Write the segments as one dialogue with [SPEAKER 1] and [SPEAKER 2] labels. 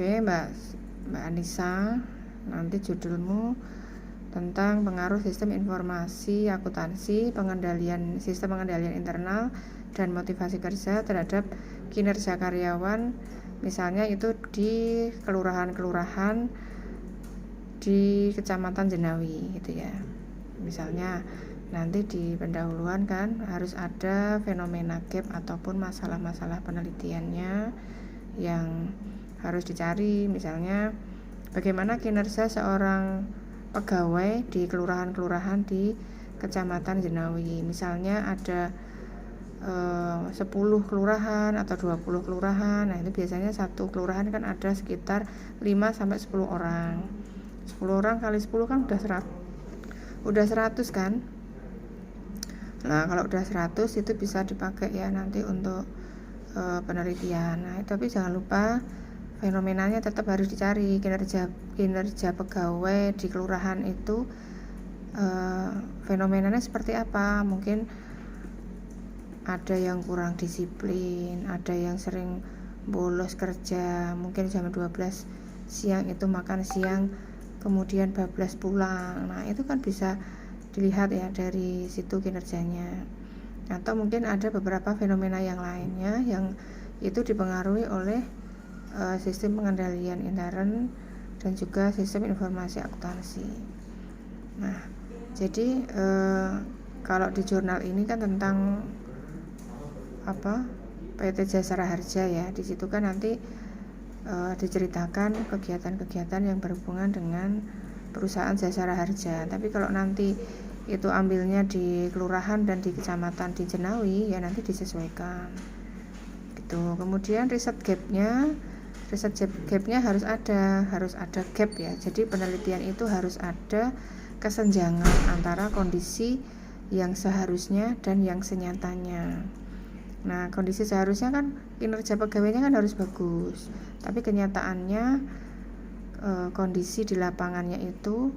[SPEAKER 1] Oke, Mbak Anissa, nanti judulmu tentang pengaruh sistem informasi akuntansi, sistem pengendalian internal dan motivasi kerja terhadap kinerja karyawan, misalnya itu di kelurahan-kelurahan di Kecamatan Jenawi gitu ya. Misalnya nanti di pendahuluan kan harus ada fenomena gap ataupun masalah-masalah penelitiannya yang harus dicari, misalnya bagaimana kinerja seorang pegawai di kelurahan-kelurahan di Kecamatan Jenawi. Misalnya ada 10 kelurahan atau 20 kelurahan. Nah, itu biasanya satu kelurahan kan ada sekitar 5-10 orang. 10 orang kali 10 kan udah 100 kan. Nah, kalau udah 100 itu bisa dipakai ya nanti untuk penelitian. Nah, tapi jangan lupa fenomenanya tetap harus dicari. Kinerja pegawai di kelurahan itu fenomenanya seperti apa. Mungkin ada yang kurang disiplin, ada yang sering bolos kerja, mungkin jam 12 siang itu makan siang kemudian bablas pulang. Nah, itu kan bisa dilihat ya dari situ kinerjanya. Atau mungkin ada beberapa fenomena yang lainnya yang itu dipengaruhi oleh sistem pengendalian intern dan juga sistem informasi akuntansi. Nah, jadi kalau di jurnal ini kan tentang PT Jasara Harja ya. Di situ kan nanti diceritakan kegiatan-kegiatan yang berhubungan dengan perusahaan Jasara Harja. Tapi kalau nanti itu ambilnya di kelurahan dan di kecamatan di Jenawi ya nanti disesuaikan gitu. Kemudian riset gapnya harus ada gap ya. Jadi penelitian itu harus ada kesenjangan antara kondisi yang seharusnya dan yang senyatanya. Nah, kondisi seharusnya kan kinerja pegawainya kan harus bagus, tapi kenyataannya kondisi di lapangannya itu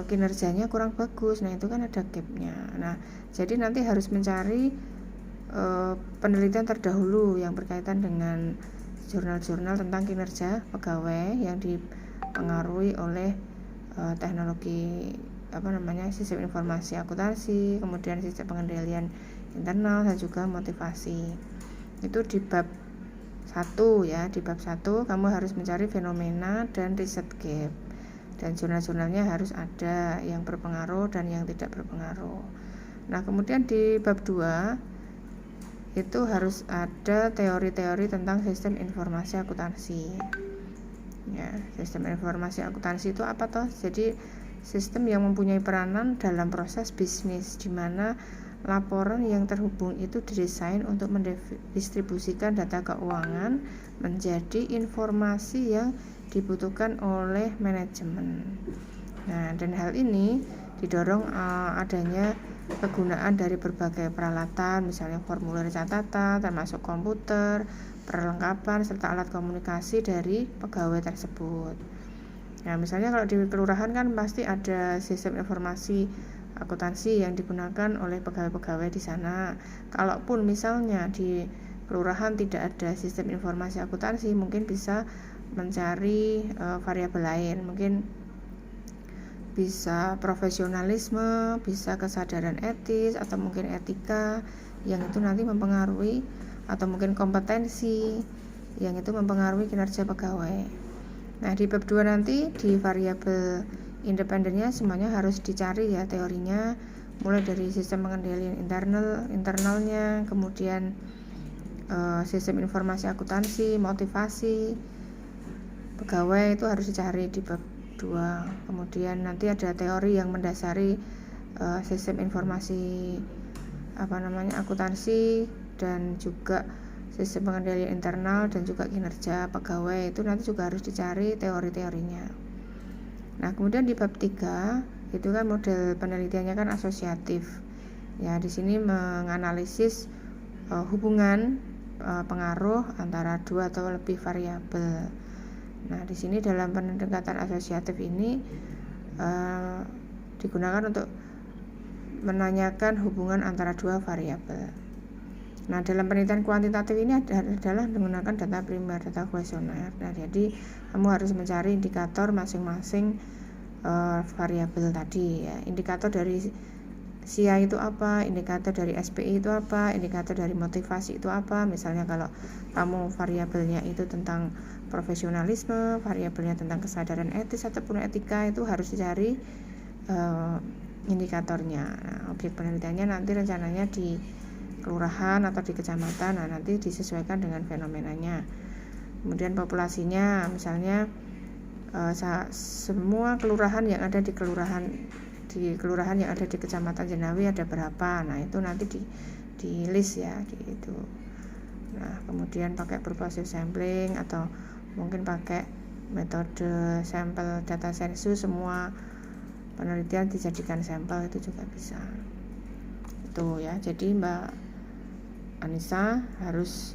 [SPEAKER 1] kinerjanya kurang bagus. Nah, itu kan ada gapnya. Nah, jadi nanti harus mencari penelitian terdahulu yang berkaitan dengan jurnal-jurnal tentang kinerja pegawai yang dipengaruhi oleh teknologi sistem informasi akuntansi, kemudian sistem pengendalian internal dan juga motivasi. Itu di bab 1 ya. Di bab 1 kamu harus mencari fenomena dan riset gap, dan jurnal-jurnalnya harus ada yang berpengaruh dan yang tidak berpengaruh. Nah, kemudian di bab 2 itu harus ada teori-teori tentang sistem informasi akuntansi. Ya, sistem informasi akuntansi itu apa toh? Jadi sistem yang mempunyai peranan dalam proses bisnis, di mana laporan yang terhubung itu didesain untuk mendistribusikan data keuangan menjadi informasi yang dibutuhkan oleh manajemen. Nah, dan hal ini didorong adanya kegunaan dari berbagai peralatan, misalnya formulir catatan, termasuk komputer, perlengkapan, serta alat komunikasi dari pegawai tersebut. Nah, misalnya kalau di kelurahan kan pasti ada sistem informasi akuntansi yang digunakan oleh pegawai-pegawai di sana. Kalaupun misalnya di kelurahan tidak ada sistem informasi akuntansi, mungkin bisa mencari variabel lain, mungkin bisa profesionalisme, bisa kesadaran etis, atau mungkin etika yang itu nanti mempengaruhi, atau mungkin kompetensi yang itu mempengaruhi kinerja pegawai. Nah, di bab 2 nanti di variabel independennya semuanya harus dicari ya teorinya, mulai dari sistem pengendalian internalnya, kemudian sistem informasi akuntansi, motivasi pegawai itu harus dicari di bab 2. Kemudian nanti ada teori yang mendasari sistem informasi akuntansi dan juga sistem pengendalian internal dan juga kinerja pegawai, itu nanti juga harus dicari teori-teorinya. Nah, kemudian di bab 3 itu kan model penelitiannya kan asosiatif. Ya, di sini menganalisis hubungan pengaruh antara 2 atau lebih variabel. Nah, di sini dalam pendekatan asosiatif ini digunakan untuk menanyakan hubungan antara 2 variabel. Nah, dalam penelitian kuantitatif ini adalah menggunakan data primer, data kuesioner. Nah, jadi kamu harus mencari indikator masing-masing variabel tadi ya. Indikator dari SIA itu apa, indikator dari SPI itu apa, indikator dari motivasi itu apa. Misalnya kalau kamu variabelnya itu tentang profesionalisme, variabelnya tentang kesadaran etis ataupun etika, itu harus dicari indikatornya. Nah, objek penelitiannya nanti rencananya di kelurahan atau di kecamatan, nah nanti disesuaikan dengan fenomenanya. Kemudian populasinya, misalnya semua kelurahan yang ada di kelurahan yang ada di kecamatan Jenawi ada berapa, nah itu nanti di list ya gitu. Nah, kemudian pakai purposive sampling atau mungkin pakai metode sampel data sensus, semua penelitian dijadikan sampel itu juga bisa. Itu ya, jadi Mbak Anissa harus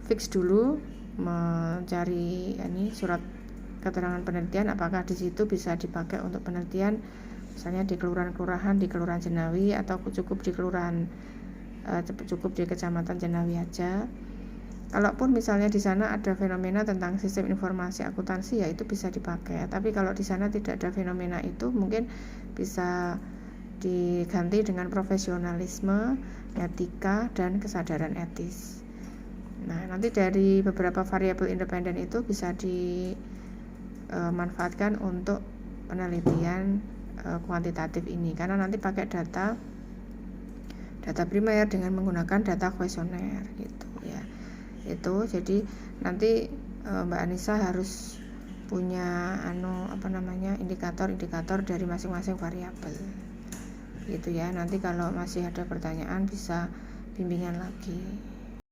[SPEAKER 1] fix dulu mencari surat keterangan penelitian, apakah di situ bisa dipakai untuk penelitian, misalnya di kelurahan Jenawi, atau cukup di kecamatan Jenawi aja. Kalaupun misalnya di sana ada fenomena tentang sistem informasi akuntansi, ya itu bisa dipakai. Tapi kalau di sana tidak ada fenomena itu, mungkin bisa diganti dengan profesionalisme, etika, dan kesadaran etis. Nah, nanti dari beberapa variabel independen itu bisa dimanfaatkan untuk penelitian kuantitatif ini, karena nanti pakai data primer dengan menggunakan data kuesioner gitu ya. Itu jadi nanti Mbak Anissa harus punya indikator dari masing-masing variabel gitu ya. Nanti kalau masih ada pertanyaan bisa bimbingan lagi.